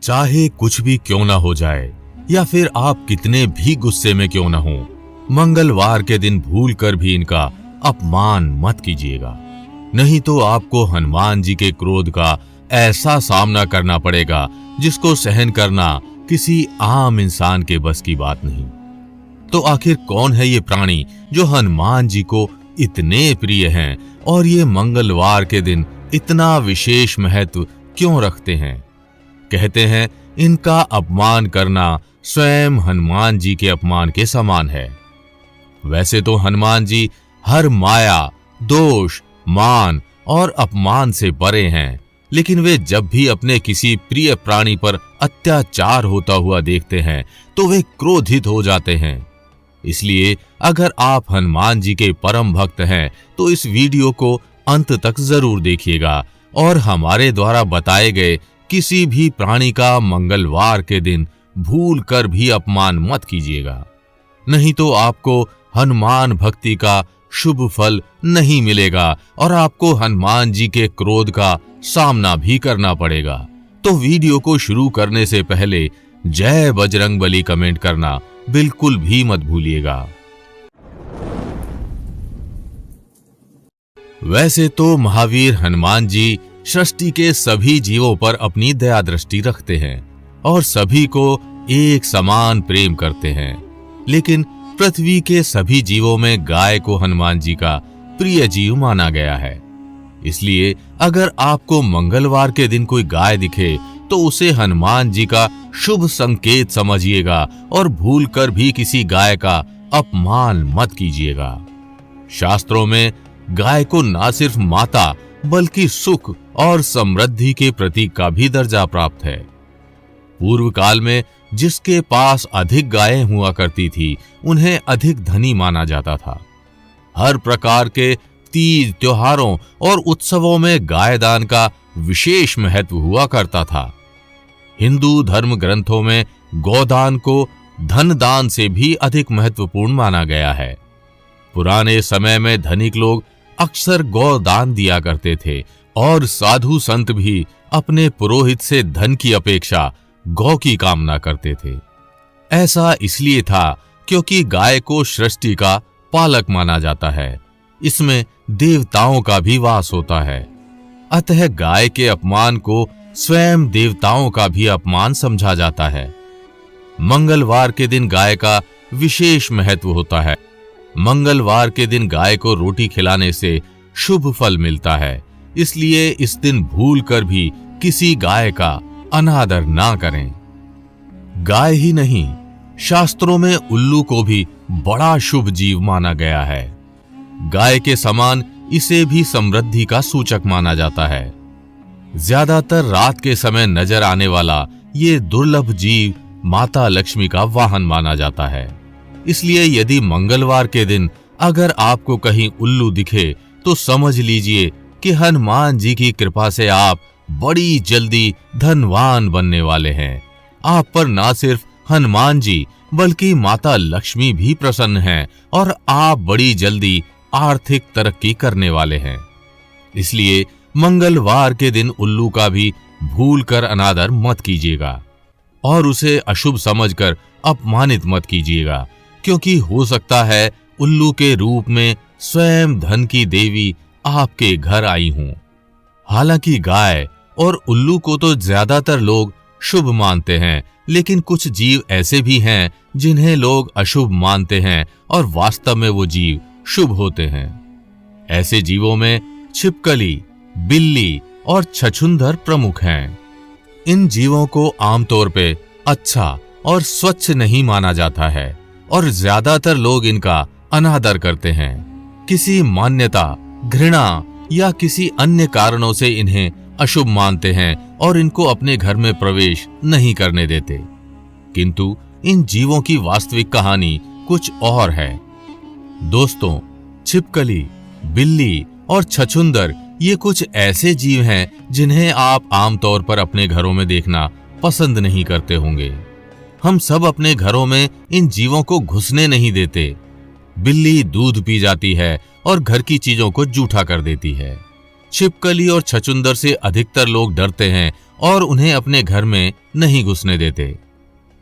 चाहे कुछ भी क्यों ना हो जाए या फिर आप कितने भी गुस्से में क्यों ना हो, मंगलवार के दिन भूलकर भी इनका अपमान मत कीजिएगा। नहीं तो आपको हनुमान जी के क्रोध का ऐसा सामना करना पड़ेगा जिसको सहन करना किसी आम इंसान के बस की बात नहीं। तो आखिर कौन है ये प्राणी जो हनुमान जी को इतने प्रिय हैं और ये मंगलवार के दिन इतना विशेष महत्व क्यों रखते हैं? कहते हैं इनका अपमान करना स्वयं हनुमान जी के अपमान के समान है। वैसे तो हनुमान जी हर माया, दोष, मान और अपमान से परे हैं, लेकिन वे जब भी अपने किसी प्रिय प्राणी पर अत्याचार होता हुआ देखते हैं तो वे क्रोधित हो जाते हैं। इसलिए अगर आप हनुमान जी के परम भक्त हैं तो इस वीडियो को अंत तक जरूर देखिएगा और हमारे द्वारा बताए गए किसी भी प्राणी का मंगलवार के दिन भूल कर भी अपमान मत कीजिएगा। नहीं तो आपको हनुमान भक्ति का शुभ फल नहीं मिलेगा और आपको हनुमान जी के क्रोध का सामना भी करना पड़ेगा। तो वीडियो को शुरू करने से पहले जय बजरंगबली कमेंट करना बिल्कुल भी मत भूलिएगा। वैसे तो महावीर हनुमान जी सृष्टि के सभी जीवों पर अपनी दया दृष्टि रखते हैं और सभी को एक समान प्रेम करते हैं, लेकिन पृथ्वी के सभी जीवों में गाय को हनुमान जी का प्रिय जीव माना गया है। इसलिए अगर आपको मंगलवार के दिन कोई गाय दिखे तो उसे हनुमान जी का शुभ संकेत समझिएगा और भूलकर भी किसी गाय का अपमान मत कीजिएगा। शास्त्रों में गाय को न सिर्फ माता बल्कि सुख और समृद्धि के प्रतीक का भी दर्जा प्राप्त है। पूर्व काल में जिसके पास अधिक गायें हुआ करती थी उन्हें अधिक धनी माना जाता था। हर प्रकार के तीज, त्योहारों और उत्सवों में गाय दान का विशेष महत्व हुआ करता था। हिंदू धर्म ग्रंथों में गौदान को धन दान से भी अधिक महत्वपूर्ण माना गया है। पुराने समय में धनिक लोग अक्सर गौदान दिया करते थे और साधु संत भी अपने पुरोहित से धन की अपेक्षा गौ की कामना करते थे। ऐसा इसलिए था क्योंकि गाय को सृष्टि का पालक माना जाता है। इसमें देवताओं का भी वास होता है। अतः गाय के अपमान को स्वयं देवताओं का भी अपमान समझा जाता है। मंगलवार के दिन गाय का विशेष महत्व होता है। मंगलवार के दिन गाय को रोटी खिलाने से शुभ फल मिलता है। इसलिए इस दिन भूलकर भी किसी गाय का अनादर ना करें। गाय ही नहीं, शास्त्रों में उल्लू को भी बड़ा शुभ जीव माना गया है। गाय के समान इसे भी समृद्धि का सूचक माना जाता है। ज्यादातर रात के समय नजर आने वाला ये दुर्लभ जीव माता लक्ष्मी का वाहन माना जाता है। इसलिए यदि मंगलवार के दिन अगर आपको कहीं उल्लू दिखे तो समझ लीजिए कि हनुमान जी की कृपा से आप बड़ी जल्दी धनवान बनने वाले हैं। आप पर ना सिर्फ हनुमान जी बल्कि माता लक्ष्मी भी प्रसन्न हैं और आप बड़ी जल्दी आर्थिक तरक्की करने वाले हैं। इसलिए मंगलवार के दिन उल्लू का भी भूलकर अनादर मत कीजिएगा और उसे अशुभ समझकर अपमानित मत कीजिएगा, क्योंकि हो सकता है उल्लू के रूप में स्वयं धन की देवी आपके घर आई हूं। हालांकि गाय और उल्लू को तो ज्यादातर लोग शुभ मानते हैं, लेकिन कुछ जीव ऐसे भी हैं जिन्हें लोग अशुभ मानते हैं और वास्तव में वो जीव शुभ होते हैं। ऐसे जीवों में छिपकली, बिल्ली और छछूंदर प्रमुख हैं। इन जीवों को आमतौर पे अच्छा और स्वच्छ नहीं माना जाता है और ज्यादातर लोग इनका अनादर करते हैं। किसी मान्यता, घृणा या किसी अन्य कारणों से इन्हें अशुभ मानते हैं और इनको अपने घर में प्रवेश नहीं करने देते। किंतु इन जीवों की वास्तविक कहानी कुछ और है। दोस्तों, छिपकली, बिल्ली और छछूंदर ये कुछ ऐसे जीव हैं जिन्हें आप आमतौर पर अपने घरों में देखना पसंद नहीं करते होंगे। हम सब अपने घरों में इन जीवों को घुसने नहीं देते। बिल्ली दूध पी जाती है और घर की चीजों को जूठा कर देती है। छिपकली और छछूंदर से अधिकतर लोग डरते हैं और उन्हें अपने घर में नहीं घुसने देते।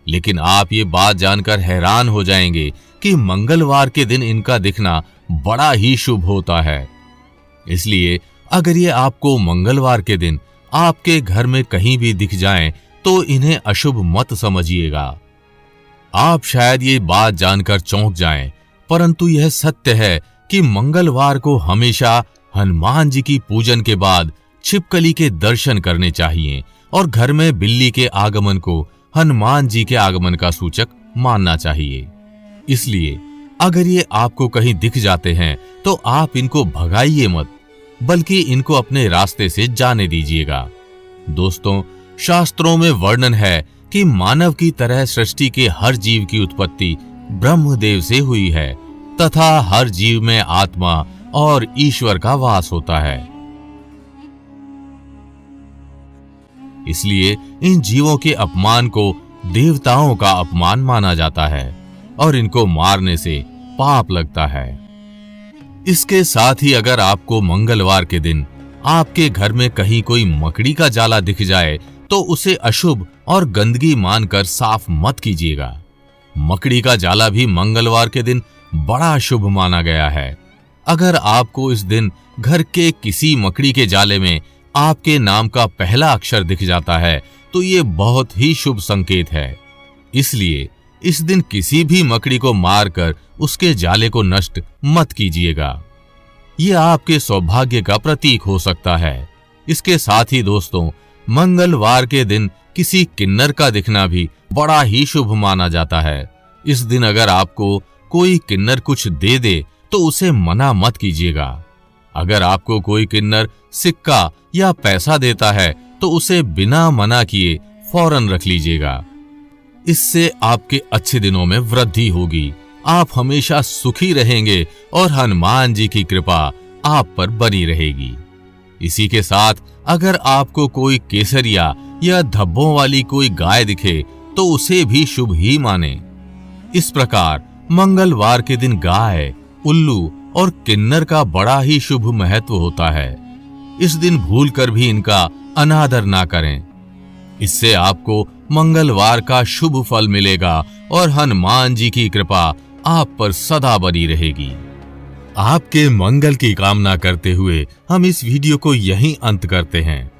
लेकिन आप ये बात जानकर हैरान हो जाएंगे कि मंगलवार के दिन इनका दिखना बड़ा ही शुभ होता है। इसलिए अगर ये आपको मंगलवार के दिन आपके घर में कहीं भी दिख जाएं, तो इन्हें अशुभ मत समझिएगा। आप शायद ये बात जानकर चौंक जाएं, परंतु यह सत्य है कि मंगलवार को हमेशा हनुमान जी की पूजन के बाद छिपकली के दर्शन करने चाहिए और घर में बिल्ली के आगमन को हनुमान जी के आगमन का सूचक मानना चाहिए। इसलिए अगर ये आपको कहीं दिख जाते हैं तो आप इनको भगाइए मत, बल्कि इनको अपने रास्ते से जाने दीजिएगा। दोस्तों, शास्त्रों में वर्णन है कि मानव की तरह सृष्टि के हर जीव की उत्पत्ति ब्रह्मदेव से हुई है तथा हर जीव में आत्मा और ईश्वर का वास होता है। इसलिए इन जीवों के अपमान को देवताओं का अपमान माना जाता है और इनको मारने से पाप लगता है। इसके साथ ही अगर आपको मंगलवार के दिन आपके घर में कहीं कोई मकड़ी का जाला दिख जाए तो उसे अशुभ और गंदगी मानकर साफ मत कीजिएगा। मकड़ी का जाला भी मंगलवार के दिन बड़ा शुभ माना गया है। अगर आपको इस दिन घर के किसी मकड़ी के जाले में आपके नाम का पहला अक्षर दिख जाता है तो ये बहुत ही शुभ संकेत है। इसलिए इस दिन किसी भी मकड़ी को मारकर उसके जाले को नष्ट मत कीजिएगा। ये आपके सौभाग्य का प्रतीक हो सकता है। इसके साथ ही दोस्तों, मंगलवार के दिन किसी किन्नर का दिखना भी बड़ा ही शुभ माना जाता है। इस दिन अगर आपको कोई किन्नर कुछ दे दे तो उसे मना मत कीजिएगा। अगर आपको कोई किन्नर सिक्का या पैसा देता है तो उसे बिना मना किए फौरन रख लीजिएगा। इससे आपके अच्छे दिनों में वृद्धि होगी, आप हमेशा सुखी रहेंगे और हनुमान जी की कृपा आप पर बनी रहेगी। इसी के साथ अगर आपको कोई केसरिया या धब्बों वाली कोई गाय दिखे तो उसे भी शुभ ही माने। इस प्रकार मंगलवार के दिन गाय, उल्लू और किन्नर का बड़ा ही शुभ महत्व होता है। इस दिन भूलकर भी इनका अनादर ना करें। इससे आपको मंगलवार का शुभ फल मिलेगा और हनुमान जी की कृपा आप पर सदा बनी रहेगी। आपके मंगल की कामना करते हुए हम इस वीडियो को यहीं अंत करते हैं।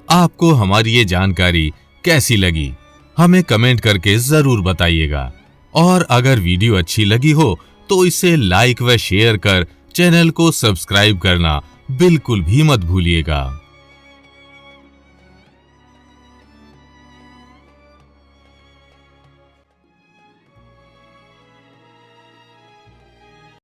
आपको हमारी ये जानकारी कैसी लगी हमें कमेंट करके जरूर बताइएगा और अगर वीडियो अच्छी लगी हो तो इसे लाइक व शेयर कर चैनल को सब्सक्राइब करना बिल्कुल भी मत भूलिएगा।